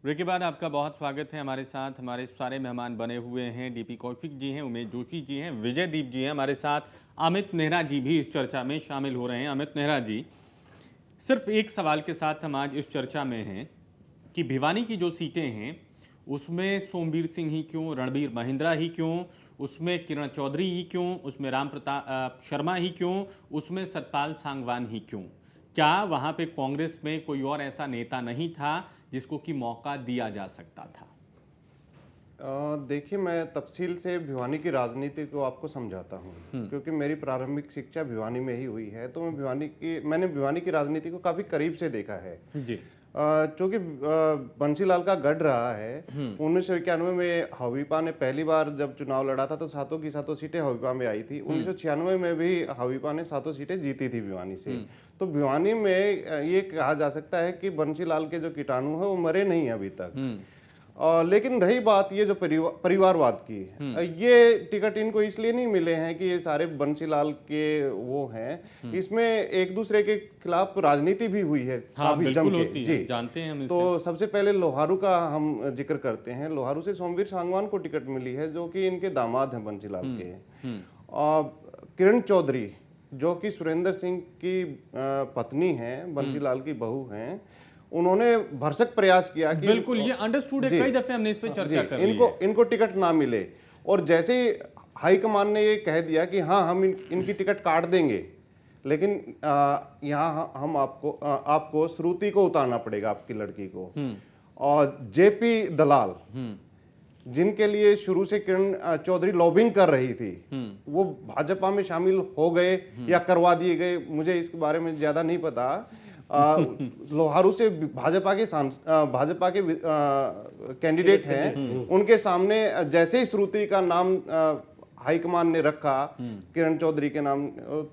Break के बाद आपका बहुत स्वागत है हमारे साथ। हमारे सारे मेहमान बने हुए हैं। डीपी कौशिक जी हैं, उमेश जोशी जी हैं, विजय दीप जी हैं, हमारे साथ अमित नेहरा जी भी इस चर्चा में शामिल हो रहे हैं। अमित नेहरा जी, सिर्फ एक सवाल के साथ हम आज इस चर्चा में हैं कि भिवानी की जो सीटें हैं उसमें सोमवीर सिंह ही क्यों, रणबीर महिंद्रा ही क्यों, उसमें किरण चौधरी ही क्यों, उसमें राम प्रताप शर्मा ही क्यों, उसमें सतपाल सांगवान ही क्यों? क्या वहाँ पे कांग्रेस में कोई और ऐसा नेता नहीं था जिसको कि मौका दिया जा सकता था? देखिए, मैं तफसील से भिवानी की राजनीति को आपको समझाता हूँ, क्योंकि मेरी प्रारंभिक शिक्षा भिवानी में ही हुई है। तो मैंने भिवानी की राजनीति को काफ़ी करीब से देखा है। जी। चूँकि बंसीलाल का गढ़ रहा है, 1991 में हवीपा ने पहली बार जब चुनाव लड़ा था तो सातों की सातों सीटें हवीपा में आई थी। 1996 में भी हवीपा ने सातों सीटें जीती थी भिवानी से। तो भिवानी में ये कहा जा सकता है कि बंसीलाल के जो कीटाणु है वो मरे नहीं अभी तक। लेकिन रही बात ये जो परिवारवाद की, ये टिकट इनको इसलिए नहीं मिले हैं कि ये सारे बंसीलाल के वो हैं। इसमें एक दूसरे के खिलाफ राजनीति भी हुई है, हाँ, काफी जम बिल्कुल के। होती जी, है, जानते हैं हम इसे। तो सबसे पहले लोहारू का हम जिक्र करते हैं। लोहारू से सोमवीर सांगवान को टिकट मिली है, जो कि इनके दामाद हैं बंसीलाल के। और किरण चौधरी, जो कि सुरेंद्र सिंह की पत्नी हैं, बंसीलाल की बहू हैं, उन्होंने भरसक प्रयास किया कि बिल्कुल, ये अंडरस्टूड है। कई दफे हमने इस पे चर्चा कर ली है। इनको टिकट ना मिले, और जैसे ही हाईकमान ने ये कह दिया कि हाँ हम इनकी टिकट काट देंगे, लेकिन यहाँ हम आपको श्रुति को उतारना पड़ेगा, आपकी लड़की को। और जेपी दलाल, जिनके लिए शुरू से किरण चौधरी लॉबिंग कर रही थी, वो भाजपा में शामिल हो गए या करवा दिए गए, मुझे इसके बारे में ज्यादा नहीं पता। लोहारू से भाजपा के कैंडिडेट हैं, उनके सामने जैसे ही श्रुति का नाम हाईकमान ने रखा किरण चौधरी के नाम,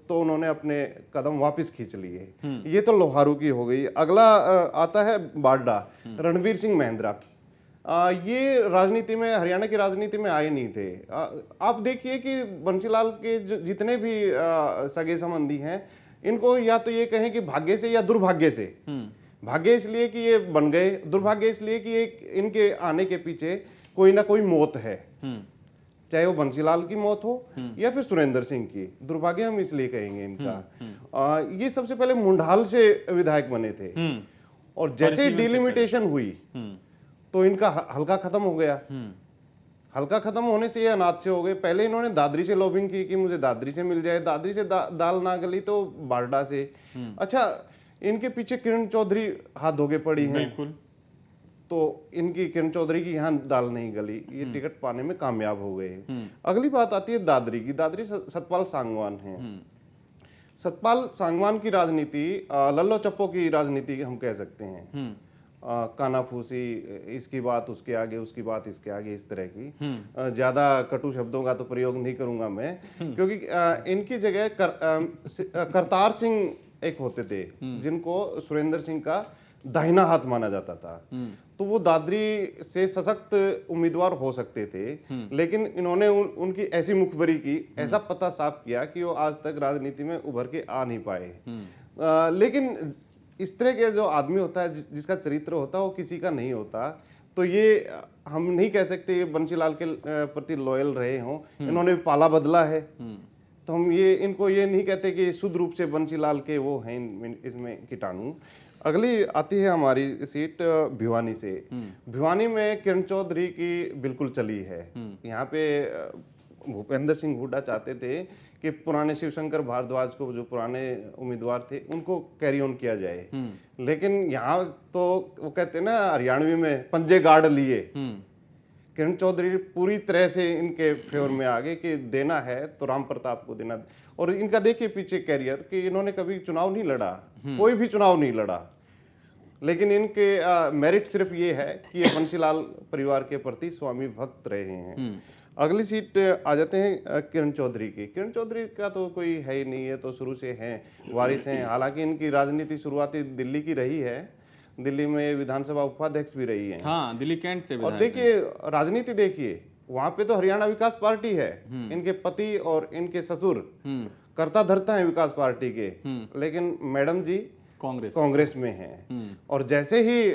तो उन्होंने अपने कदम वापस खींच लिए। ये तो लोहारू की हो गई। अगला आता है बाड्डा, रणवीर सिंह महिंद्रा। ये राजनीति में, हरियाणा की राजनीति में आए नहीं थे। आप देखिए कि बंसीलाल के जितने भी सगे संबंधी हैं, इनको या तो ये कहें कि भाग्य से या दुर्भाग्य से। भाग्य इसलिए कि ये बन गए, दुर्भाग्य इसलिए कि इनके आने के पीछे कोई ना कोई मौत है, चाहे वो बंसीलाल की मौत हो या फिर सुरेंद्र सिंह की। दुर्भाग्य हम इसलिए कहेंगे इनका। ये सबसे पहले मुंडाल से विधायक बने थे, और जैसे ही डिलिमिटेशन हुई तो इनका हल्का खत्म हो गया। हल्का खत्म होने से ये अनाथ से हो गए। पहले इन्होंने दादरी से लॉबिंग की कि मुझे दादरी से मिल जाए, दादरी से दाल ना गली तो बारडा से। अच्छा, इनके पीछे किरण चौधरी हाथ धोके पड़ी हैं, बिल्कुल। तो इनकी किरण चौधरी की यहाँ दाल नहीं गली, ये टिकट पाने में कामयाब हो गए। अगली बात आती है दादरी की। दादरी सतपाल सांगवान है। सतपाल सांगवान की राजनीति लल्लो चप्पो की राजनीति हम कह सकते हैं। कानाफूसी, इसकी बात उसके आगे, उसकी बात इसके आगे, इस तरह की। ज्यादा कटु शब्दों का तो प्रयोग नहीं करूंगा मैं, क्योंकि इनकी जगह करतार सिंह एक होते थे, जिनको सुरेंद्र सिंह का दाहिना हाथ माना जाता था। तो वो दादरी से सशक्त उम्मीदवार हो सकते थे, लेकिन इन्होंने उनकी ऐसी मुखबरी की, ऐसा पता साफ किया कि वो आज तक राजनीति में उभर के आ नहीं पाए। लेकिन इस तरह के जो आदमी होता है, जिसका चरित्र होता है, वो किसी का नहीं होता। तो ये हम नहीं कह सकते बंसीलाल के प्रति लॉयल रहे हों। इन्होंने पाला बदला है, तो हम इनको ये नहीं कहते कि शुद्ध रूप से बंसीलाल के वो हैं इसमें कीटाणु। अगली आती है हमारी सीट भिवानी से। भिवानी में किरण चौधरी की बिल्कुल चली है। यहाँ पे भूपेंद्र सिंह हुड्डा चाहते थे कि पुराने शिवशंकर भारद्वाज को, जो पुराने उम्मीदवार थे, उनको कैरी ऑन किया जाए। लेकिन यहाँ तो वो कहते हैं ना हरियाणवी में, पंजे गाड़ लिए। किरण चौधरी पूरी तरह से इनके फेवर में आ गए कि देना है तो राम प्रताप को देना। और इनका देखिए पीछे कैरियर कि इन्होंने कभी चुनाव नहीं लड़ा, कोई भी चुनाव नहीं लड़ा, लेकिन इनके मेरिट सिर्फ ये है कि ये बंसीलाल परिवार के प्रति स्वामी भक्त रहे हैं। अगली सीट आ जाते हैं किरण चौधरी की। किरण चौधरी का तो कोई है ही नहीं है, तो शुरू से हैं, वारिस हैं। हालांकि इनकी राजनीति शुरुआती दिल्ली की रही है, दिल्ली में विधानसभा उपाध्यक्ष भी रही हैं। हाँ, दिल्ली कैंट से। और देखिए राजनीति देखिए, वहां पे तो हरियाणा विकास पार्टी है, इनके पति और इनके ससुर कर्ता धर्ता है विकास पार्टी के, लेकिन मैडम जी कांग्रेस में हैं। और जैसे ही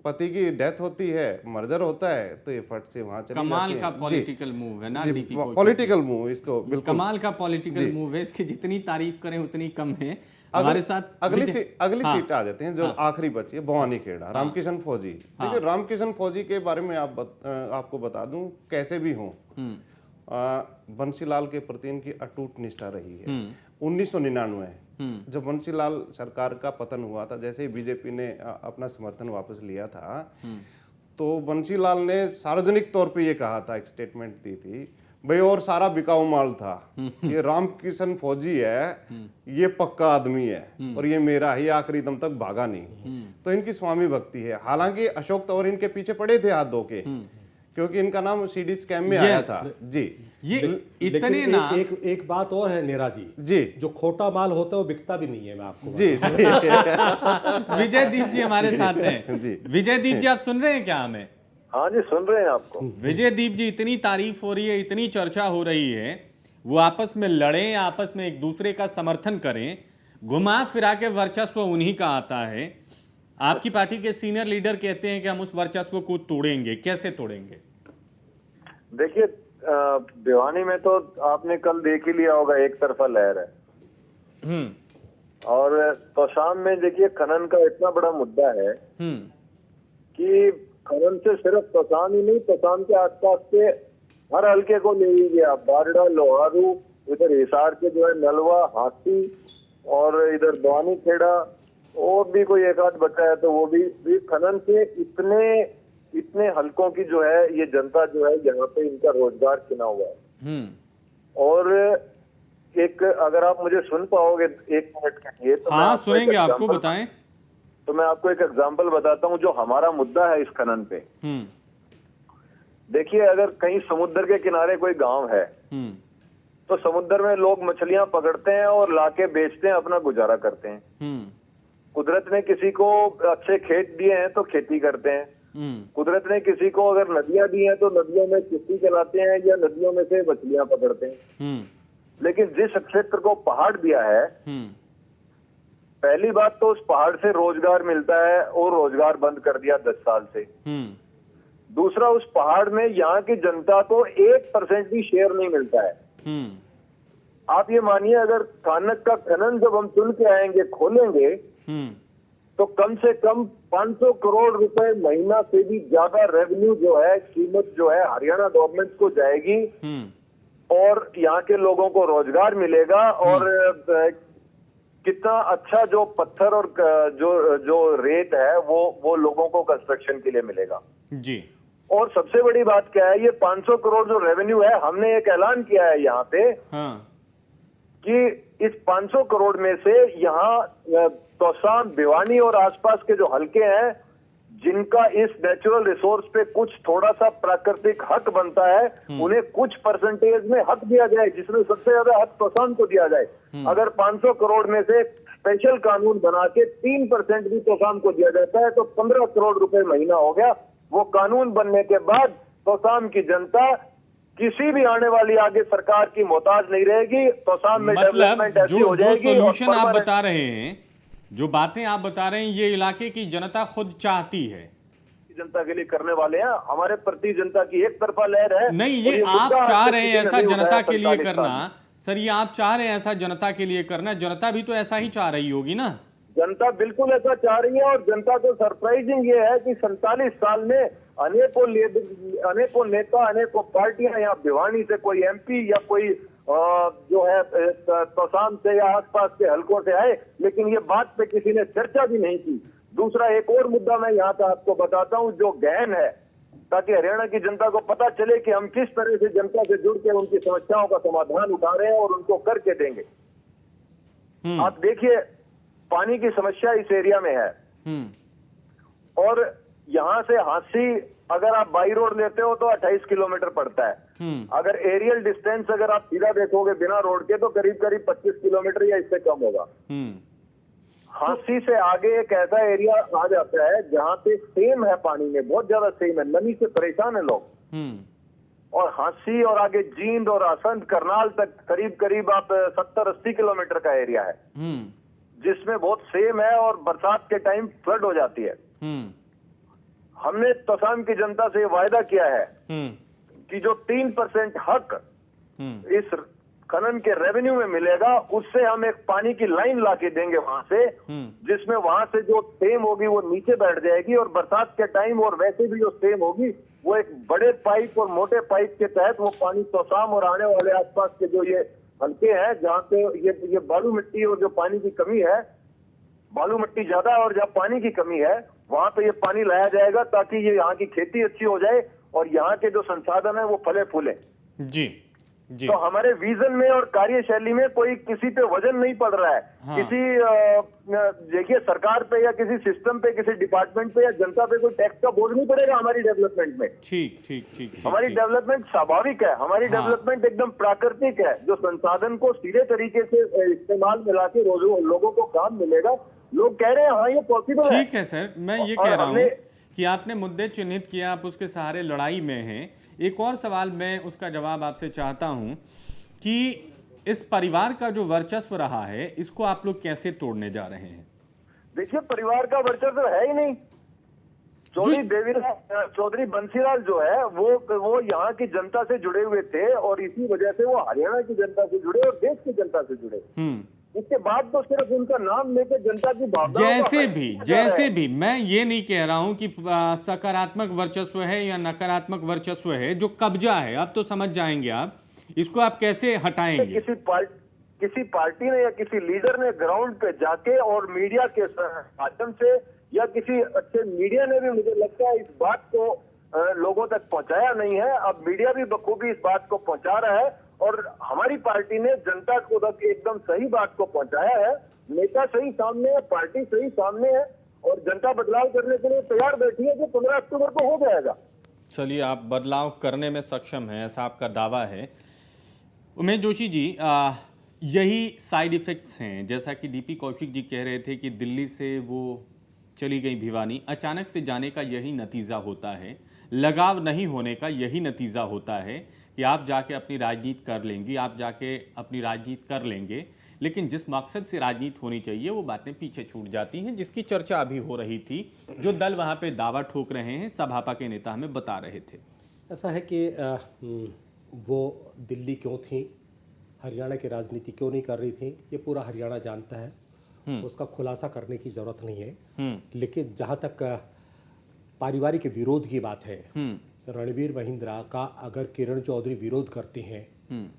पति की डेथ होती है, मर्डर होता है, तो ये फट से वहां चली कमाल जाती का है। पॉलिटिकल मूव है ना जी, डीपी कौशिक। पॉलिटिकल मूव इसको बिल्कुल कमाल का पॉलिटिकल मूव है, इसकी जितनी तारीफ करें उतनी कम है। हमारे साथ अगली हाँ, सीट आ जाते हैं जो आखिरी बची है, भवानी खेड़ा, रामकिशन फौजी। देखिए रामकिशन फौजी के बारे में आपको बता दूं, कैसे भी हो बंसीलाल के प्रति इनकी अटूट निष्ठा रही है। 1999 जब बंसीलाल सरकार का पतन हुआ था, जैसे ही बीजेपी ने अपना समर्थन वापस लिया था, तो बंसीलाल ने सार्वजनिक तौर पे ये कहा था, एक स्टेटमेंट दी थी, भाई और सारा बिकाऊ माल था, ये रामकिशन फौजी है, ये पक्का आदमी है और ये मेरा ही, आखिरी दम तक भागा नहीं। तो इनकी स्वामी भक्ति है। हालांकि अशोक तंवर इनके पीछे पड़े थे हाथ धो के, क्योंकि इनका नाम सीडी स्कैम में आया था। जी ये इतने लेकिन ना एक बात और है नेहरा जी, जी जो खोटा माल होता है वो बिकता भी नहीं है, मैं आपको जी विजय दीप जी हमारे साथ हैं। जी। विजय दीप जी आप सुन रहे हैं क्या हमें? हाँ जी, सुन रहे हैं आपको। विजय दीप जी, इतनी तारीफ हो रही है, इतनी चर्चा हो रही है, वो आपस में लड़ें, आपस में एक दूसरे का समर्थन करें, घुमा फिरा के वर्चस्व उन्हीं का आता है। आपकी पार्टी के सीनियर लीडर कहते हैं कि हम उस वर्चस्व को तोड़ेंगे। कैसे तोड़ेंगे? देखिए, भिवानी में तो आपने कल देख ही लिया होगा, एक तरफा लहर है। और तोशाम में देखिए खनन का इतना बड़ा मुद्दा है कि खनन से सिर्फ तोशाम ही नहीं, तोशाम के आसपास के हर हल्के को ले ही गया। बारडा, लोहारू, इधर हिसार के जो है नलवा, हाथी, और इधर भवानी खेड़ा, और भी कोई एक आध बचा है तो वो भी खनन से इतने हलकों की जो है ये जनता जो है यहाँ पे इनका रोजगार छिना हुआ है। और एक, अगर आप मुझे सुन पाओगे 1 मिनट के लिए, तो हाँ सुनेंगे, आपको बताएं। तो मैं आपको एक एग्जांपल बताता हूँ जो हमारा मुद्दा है इस खनन पे। देखिए, अगर कहीं समुद्र के किनारे कोई गांव है तो समुद्र में लोग मछलियां पकड़ते हैं और लाके बेचते हैं, अपना गुजारा करते हैं। कुदरत ने किसी को अच्छे खेत दिए हैं तो खेती करते हैं। कुदरत ने किसी को अगर नदियां दी हैं तो नदियों में किश्ती चलाते हैं या नदियों में से मछलियां पकड़ते हैं। लेकिन जिस क्षेत्र को पहाड़ दिया है, पहली बात तो उस पहाड़ से रोजगार मिलता है और रोजगार बंद कर दिया 10 साल से। दूसरा, उस पहाड़ में यहाँ की जनता को 1% भी शेयर नहीं मिलता है। आप ये मानिए, अगर कानक का खनन जब हम चुन के आएंगे, खोलेंगे, तो कम से कम 500 करोड़ रुपए महीना से भी ज्यादा रेवेन्यू जो है, कीमत जो है हरियाणा गवर्नमेंट को जाएगी और यहाँ के लोगों को रोजगार मिलेगा। और कितना अच्छा जो पत्थर और जो रेत है वो लोगों को कंस्ट्रक्शन के लिए मिलेगा जी। और सबसे बड़ी बात क्या है, ये 500 करोड़ जो रेवेन्यू है, हमने एक ऐलान किया है यहाँ पे कि इस 500 करोड़ में से यहाँ तोशाम, भिवानी और आसपास के जो हलके हैं, जिनका इस नेचुरल रिसोर्स पे कुछ थोड़ा सा प्राकृतिक हक बनता है, उन्हें कुछ परसेंटेज में हक दिया जाए, जिसमें सबसे ज्यादा हक तोशाम को दिया जाए। अगर 500 करोड़ में से स्पेशल कानून बना के 3% भी तोशाम को दिया जाता है तो 15 करोड़ रुपए महीना हो गया। वो कानून बनने के बाद तोशाम की जनता किसी भी आने वाली आगे सरकार की मोहताज नहीं रहेगी। तोशाम में डेवलपमेंट ऐसी हो जाएगी। जो सोल्यूशन आप बता रहे हैं, जो बातें आप बता रहे हैं, ये इलाके की जनता खुद चाहती है। जनता के लिए करने वाले हैं, हमारे प्रति जनता की एक तरफा लहर है। नहीं, ये आप चाह रहे हैं ऐसा जनता के लिए करना। सर, ये आप चाह रहे हैं ऐसा जनता के लिए करना, जनता भी तो ऐसा ही चाह रही होगी ना? जनता बिल्कुल ऐसा चाह रही है। और जनता को सरप्राइजिंग ये है कि 47 साल में अनेकों नेता, अनेकों पार्टियां, यहाँ भिवानी से कोई MP या कोई जो है तोशाम से या आसपास के हलकों से आए, लेकिन ये बात पे किसी ने चर्चा भी नहीं की। दूसरा, एक और मुद्दा मैं यहाँ पे आपको बताता हूँ जो गहन है, ताकि हरियाणा की जनता को पता चले कि हम किस तरह से जनता से जुड़ के उनकी समस्याओं का समाधान उठा रहे हैं और उनको करके देंगे। आप देखिए, पानी की समस्या इस एरिया में है और यहाँ से हांसी अगर आप बाई रोड लेते हो तो 28 किलोमीटर पड़ता है। अगर एरियल डिस्टेंस अगर आप सीधा देखोगे बिना रोड के तो करीब करीब 25 किलोमीटर या इससे कम होगा। हांसी से आगे एक ऐसा एरिया आ जाता है जहाँ पे सेम है, पानी में बहुत ज्यादा सेम है, नमी से परेशान है लोग। और हांसी और आगे जींद और असंध करनाल तक करीब करीब आप 70-80 किलोमीटर का एरिया है जिसमें बहुत सेम है और बरसात के टाइम फ्लड हो जाती है। हमने तोसाम की जनता से वायदा किया है हम्म कि जो 3% हक हम्म इस खनन के रेवेन्यू में मिलेगा, उससे हम एक पानी की लाइन ला के देंगे वहां से, जिसमें वहां से जो टेम होगी वो नीचे बैठ जाएगी, और बरसात के टाइम और वैसे भी जो टेम होगी वो एक बड़े पाइप और मोटे पाइप के तहत वो पानी तोसाम और आने वाले आसपास के जो ये हल्के हैं जहाँ पे ये बालू मिट्टी और जो पानी की कमी है, बालू मिट्टी ज्यादा है और जहाँ पानी की कमी है वहां पे ये पानी लाया जाएगा, ताकि ये यहाँ की खेती अच्छी हो जाए और यहाँ के जो संसाधन है वो फले फूले। जी जी तो हमारे विजन में और कार्यशैली में कोई किसी पे वजन नहीं पड़ रहा है। हाँ। किसी देखिए सरकार पे या किसी सिस्टम पे, किसी डिपार्टमेंट पे या जनता पे कोई टैक्स का बोझ नहीं पड़ेगा हमारी डेवलपमेंट में। ठीक ठीक ठीक ठीक हमारी ठीक। डेवलपमेंट स्वाभाविक है, हमारी हाँ। डेवलपमेंट एकदम प्राकृतिक है, जो संसाधन को सीधे तरीके से इस्तेमाल में लाके लोगों को काम मिलेगा। लोग कह रहे हैं हाँ ये पॉसिबल है। ठीक है सर, मैं ये और कह रहा हूँ हमने- कि आपने मुद्दे चिन्हित किया, आप उसके सहारे लड़ाई में हैं। एक और सवाल मैं उसका जवाब आपसे चाहता हूँ कि इस परिवार का जो वर्चस्व रहा है इसको आप लोग कैसे तोड़ने जा रहे हैं? देखिए परिवार का वर्चस्व है ही नहीं। चौधरी देवीलाल, चौधरी बंसीलाल जो है वो यहाँ की जनता से जुड़े हुए थे और इसी वजह से वो हरियाणा की जनता से जुड़े और देश की जनता से जुड़े। इसके बाद तो सिर्फ उनका नाम लेकर जनता की भावनाओं का जैसे हनन भी किया जा रहा है। जैसे भी मैं ये नहीं कह रहा हूं कि सकारात्मक वर्चस्व है या नकारात्मक वर्चस्व है, जो कब्जा है अब तो समझ जाएंगे आप, इसको आप कैसे हटाएंगे? किसी पार्टी ने या किसी लीडर ने ग्राउंड पे जाके और मीडिया के माध्यम से या किसी अच्छे मीडिया ने भी मुझे लगता है इस बात को लोगों तक पहुंचाया नहीं है। अब मीडिया भी बखूबी इस बात को पहुंचा रहा है और हमारी पार्टी ने जनता को तक एकदम सही बात को पहुंचाया है। नेता सही सामने है, पार्टी सही सामने है और जनता बदलाव करने के लिए तैयार बैठी है, जो 15 अक्टूबर को हो जाएगा। चलिए, आप बदलाव करने में सक्षम हैं, ऐसा आपका दावा है। उमेश जोशी जी, यही साइड इफ़ेक्ट्स हैं, जैसा कि डीपी कौशिक जी कह रहे थे कि दिल्ली से वो चली गई भिवानी, अचानक से जाने का यही नतीजा होता है, लगाव नहीं होने का यही नतीजा होता है कि आप जाके अपनी राजनीति कर लेंगी, आप जाके अपनी राजनीति कर लेंगे, लेकिन जिस मकसद से राजनीति होनी चाहिए वो बातें पीछे छूट जाती हैं, जिसकी चर्चा अभी हो रही थी। जो दल वहाँ पे दावा ठोक रहे हैं, सभापा के नेता हमें बता रहे थे। ऐसा है कि वो दिल्ली क्यों थी, हरियाणा की राजनीति क्यों नहीं कर रही थी, ये पूरा हरियाणा जानता है, उसका खुलासा करने की ज़रूरत नहीं है। लेकिन जहाँ तक पारिवारिक विरोध की बात है, रणवीर महिंद्रा का अगर किरण चौधरी विरोध करते हैं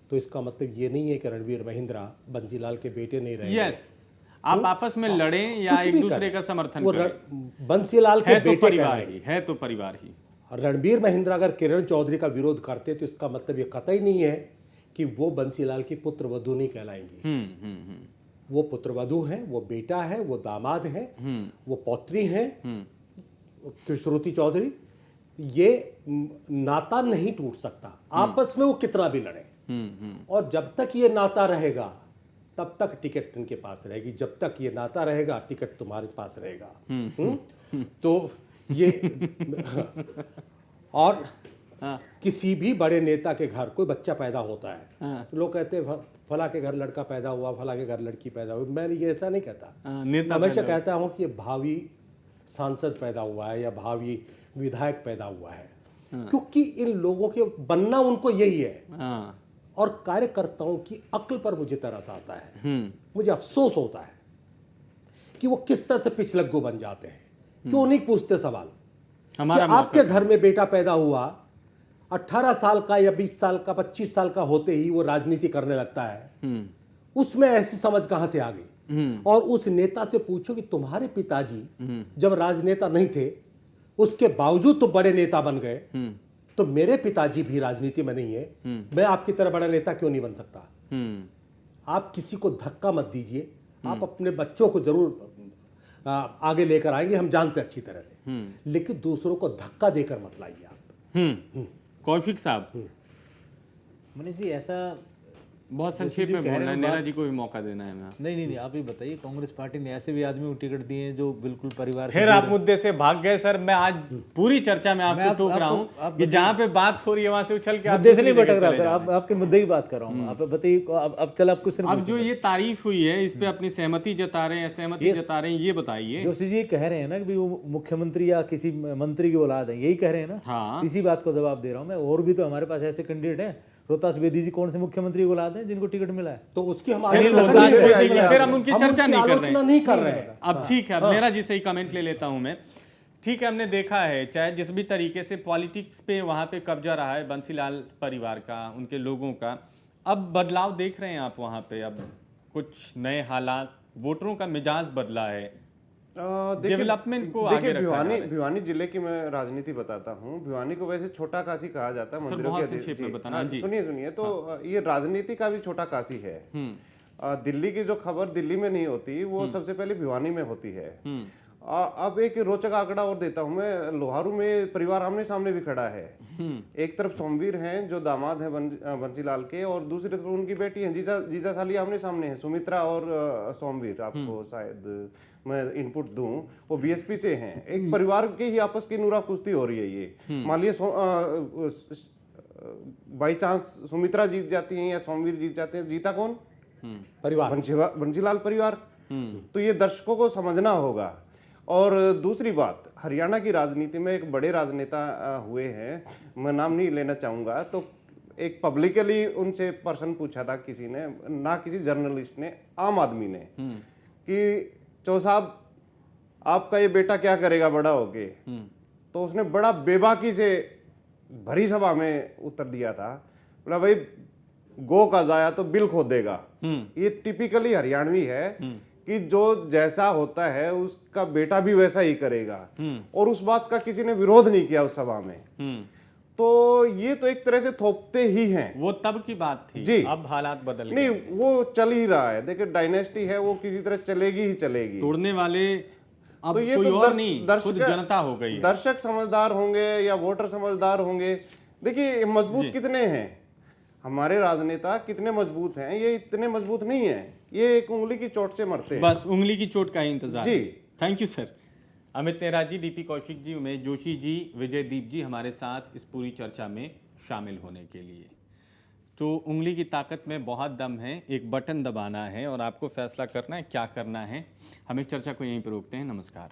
तो इसका मतलब ये नहीं है कि रणवीर महिंद्रा बंसीलाल के बेटे नहीं रहे। यस, आप आपस में लड़ें या एक दूसरे का समर्थन करें, बंसीलाल के है तो बेटे परिवार ही, है तो परिवार ही। रणबीर महिंद्रा अगर किरण चौधरी का विरोध करते तो इसका मतलब ये कतई नहीं है कि वो बंसीलाल की पुत्र वधू नहीं कहलाएंगी। वो पुत्र वधू है, वो बेटा है, वो दामाद है, वो पौत्री है कृष्णश्रुति चौधरी। ये नाता नहीं टूट सकता, आपस में वो कितना भी लड़े। और जब तक ये नाता रहेगा तब तक टिकट इनके पास रहेगी, जब तक ये नाता रहेगा टिकट तुम्हारे पास रहेगा। तो ये और किसी भी बड़े नेता के घर कोई बच्चा पैदा होता है तो लोग कहते हैं फला के घर लड़का पैदा हुआ, फला के घर लड़की पैदा हुई। मैं ये ऐसा नहीं कहता, नेता हमेशा कहता हूँ कि ये भावी सांसद पैदा हुआ है या भावी विधायक पैदा हुआ है, क्योंकि इन लोगों के बनना उनको यही है। और कार्यकर्ताओं की अक्ल पर मुझे तरस आता है, मुझे अफसोस होता है कि वो किस तरह से पिछलग्गू बन जाते हैं। क्यों नहीं पूछते सवाल कि आपके घर में बेटा पैदा हुआ, 18 साल का या 20 साल का 25 साल का होते ही वो राजनीति करने लगता है, उसमें ऐसी समझ कहां से आ गई। और उस नेता से पूछो कि तुम्हारे पिताजी जब राजनेता नहीं थे उसके बावजूद तो बड़े नेता बन गए, तो मेरे पिताजी भी राजनीति में नहीं है, मैं आपकी तरह बड़ा नेता क्यों नहीं बन सकता। आप किसी को धक्का मत दीजिए, आप अपने बच्चों को जरूर आगे लेकर आएंगे, हम जानते अच्छी तरह से, लेकिन दूसरों को धक्का देकर मत लाइए आप। कौशिक साहब, मनीष जी, ऐसा बहुत संक्षेप में बोलना है, नेहरा जी को भी मौका देना है मैं। नहीं नहीं नहीं, आप ही बताइए, कांग्रेस पार्टी ने ऐसे भी आदमी को टिकट दिए हैं जो बिल्कुल परिवार से फिर आप मुद्दे से भाग गए सर। मैं आज पूरी चर्चा में आपको टोक रहा हूँ कि जहाँ पे बात हो रही है वहां से उछल के आप मुद्दे से नहीं दूसरी जगह भटक रहा चले सर, जा आप आपके मुद्दे की बात कर रहा हूँ। आप बताइए, अब चल आप क्वेश्चन। अब जो ये तारीफ हुई है इस पे अपनी सहमति जता रहे हैं, असहमति जता रहे हैं, ये बताइए। जोशी जी कह रहे हैं ना कि भी वो मुख्यमंत्री या किसी मंत्री की औलाद है, यही कह रहे हैं ना। हाँ, इसी बात को जवाब दे रहा हूँ मैं। और भी तो हमारे पास ऐसे कैंडिडेट हैं। रोहतास बेदी जी कौन से मुख्यमंत्री की औलाद है जिनको टिकट मिला है? तो उसकी हम फिर आलोचना रोहतास नहीं कर रहे बेदी, हैं। फिर हम उनकी हम चर्चा उनकी नहीं कर रहे आलोचना हैं। नहीं कर रहे हैं। अब ठीक है, अब मेरा जी सही कमेंट ले लेता हूं मैं। ठीक है, हमने देखा है चाहे जिस भी तरीके से पॉलिटिक्स पे वहां पे कब्जा रहा है बंसीलाल परिवार का, उनके लोगों का। अब बदलाव देख रहे हैं आप वहां पे, अब कुछ नए हालात, वोटरों का मिजाज बदला है, डेवलपमेंट को आगे रखा जा रहा है। भिवानी जिले की मैं राजनीति बताता हूँ। भिवानी को वैसे छोटा काशी कहा जाता है, सर, मंदिरों बहुत के संक्षेप में बताना। हाँ, जी। सुनिए तो ये राजनीति का भी छोटा काशी है। दिल्ली की जो खबर दिल्ली में नहीं होती वो सबसे पहले भिवानी में होती है। अब एक रोचक आंकड़ा और देता हूं मैं। लोहारू में परिवार आमने सामने भी खड़ा है। एक तरफ सोमवीर हैं जो दामाद हैं बंसीलाल के, और दूसरी तरफ उनकी बेटी हैं जीजा साली आमने सामने हैं, सुमित्रा और सोमवीर। आपको शायद मैं इनपुट दूं, वो बीएसपी से हैं। एक परिवार के ही आपस की नूरा कुश्ती हो रही है ये। मान लिया बाई चांस सुमित्रा जीत जाती हैं या सोमवीर जीत जाते हैं, जीता कौन? परिवार, बंसीलाल परिवार। तो ये दर्शकों को समझना होगा। और दूसरी बात, हरियाणा की राजनीति में एक बड़े राजनेता हुए हैं, मैं नाम नहीं लेना चाहूँगा, तो एक पब्लिकली उनसे प्रश्न पूछा था किसी ने, ना किसी जर्नलिस्ट ने, आम आदमी ने, कि चौ साहब आपका ये बेटा क्या करेगा बड़ा होके? तो उसने बड़ा बेबाकी से भरी सभा में उत्तर दिया था, बोला भाई गो का जाया तो बिल खोदेगा। ये टिपिकली हरियाणवी है कि जो जैसा होता है उसका बेटा भी वैसा ही करेगा, और उस बात का किसी ने विरोध नहीं किया उस सभा में। तो ये तो एक तरह से थोपते ही हैं। वो तब की बात थी जी। अब हालात बदल गए। नहीं, वो चल ही रहा है। देखिए डायनेस्टी है, वो किसी तरह चलेगी ही चलेगी। तोड़ने वाले अब तो ये कोई तो और नहीं, खुद जनता हो गई है। दर्शक समझदार होंगे या वोटर समझदार होंगे। देखिए मजबूत कितने हैं हमारे राजनेता, कितने मजबूत हैं? ये इतने मजबूत नहीं है, ये एक उंगली की चोट से मरते हैं। बस उंगली की चोट का ही इंतजार जी। है। Thank you sir. Amit Nehra ji, DP Kaushik ji, Umesh Joshi ji, Vijay Deep ji हमारे साथ इस पूरी चर्चा में शामिल होने के लिए। तो उंगली की ताकत में बहुत दम है, एक बटन दबाना है और आपको फैसला करना है क्या करना है। हम इस चर्चा को यहीं पर रोकते हैं। नमस्कार।